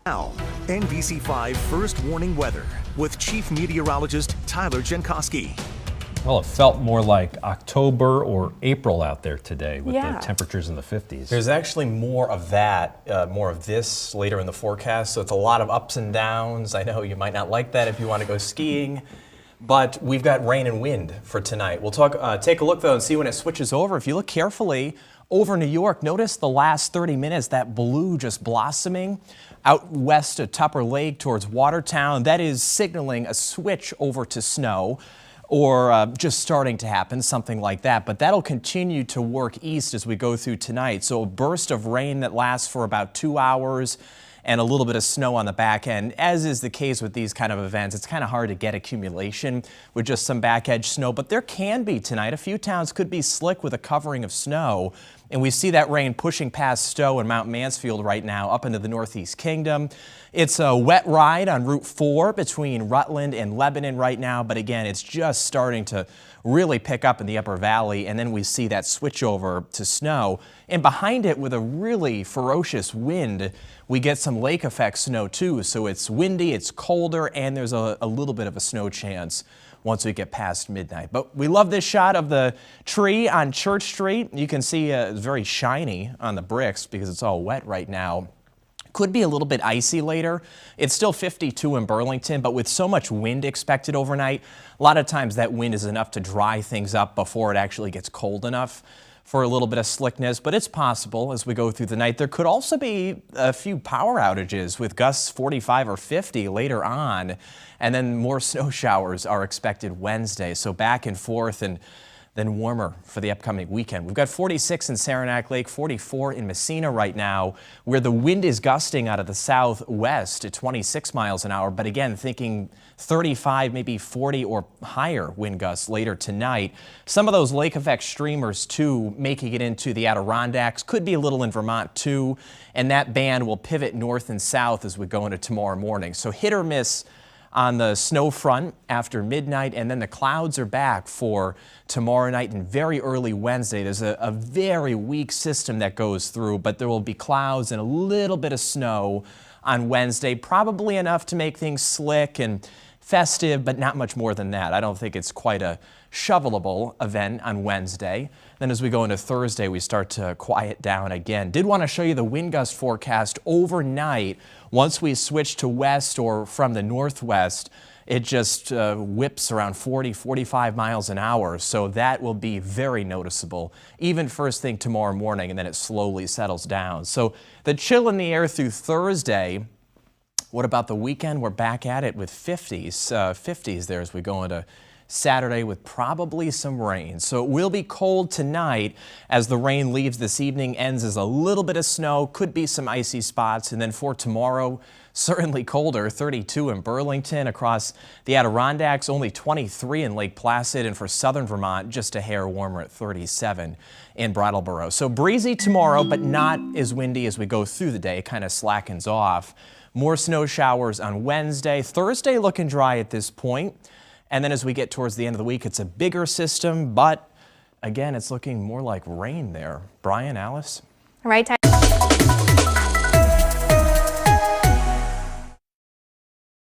Now, NBC5 First Warning Weather with Chief Meteorologist Tyler Jankowski. Well, it felt more like October or April out there today with Yeah. the temperatures in the 50s. There's actually more of that, more of this later in the forecast, so it's a lot of ups and downs. I know you might not like that if you want to go skiing, but we've got rain and wind for tonight. We'll take a look though and see when it switches over. If you look carefully over New York, notice the last 30 minutes, that blue just blossoming out west of Tupper Lake towards Watertown. That is signaling a switch over to snow, or just starting to happen, something like that. But that'll continue to work east as we go through tonight. So a burst of rain that lasts for about 2 hours and a little bit of snow on the back end. As is the case with these kind of events, it's kind of hard to get accumulation with just some back edge snow, but there can be tonight. A few towns could be slick with a covering of snow. And we see that rain pushing past Stowe and Mount Mansfield right now up into the Northeast Kingdom. It's a wet ride on Route 4 between Rutland and Lebanon right now, but again, it's just starting to really pick up in the Upper Valley, and then we see that switch over to snow. And behind it, with a really ferocious wind, we get some lake effect snow too. So it's windy, it's colder, and there's a little bit of a snow chance once we get past midnight. But we love this shot of the tree on Church Street. You can see it's very shiny on the bricks because it's all wet right now. Could be a little bit icy later. It's still 52 in Burlington, but with so much wind expected overnight, a lot of times that wind is enough to dry things up before it actually gets cold enough for a little bit of slickness, but it's possible as we go through the night. There could also be a few power outages with gusts 45 or 50 later on, and then more snow showers are expected Wednesday. So back and forth, and then warmer for the upcoming weekend. We've got 46 in Saranac Lake, 44 in Messina right now, where the wind is gusting out of the southwest at 26 miles an hour. But again, thinking 35, maybe 40 or higher wind gusts later tonight. Some of those lake effect streamers too making it into the Adirondacks. Could be a little in Vermont too. And that band will pivot north and south as we go into tomorrow morning. So hit or miss on the snow front after midnight, and then the clouds are back for tomorrow night and very early Wednesday. There's a very weak system that goes through, but there will be clouds and a little bit of snow on Wednesday, probably enough to make things slick and festive, but not much more than that. I don't think it's quite a shovelable event on Wednesday. Then as we go into Thursday, we start to quiet down again. Did want to show you the wind gust forecast overnight. Once we switch to west or from the northwest, it just whips around 40, 45 miles an hour. So that will be very noticeable, even first thing tomorrow morning, and then it slowly settles down. So the chill in the air through Thursday. What about the weekend? We're back at it with 50s there as we go into Saturday with probably some rain. So it will be cold tonight as the rain leaves this evening, ends as a little bit of snow, could be some icy spots. And then for tomorrow, certainly colder, 32 in Burlington, across the Adirondacks, only 23 in Lake Placid, and for southern Vermont, just a hair warmer at 37 in Brattleboro. So breezy tomorrow, but not as windy as we go through the day. It kind of slackens off. More snow showers on Wednesday. Thursday looking dry at this point. And then as we get towards the end of the week, it's a bigger system, but again, it's looking more like rain there. Brian, Alice? All right,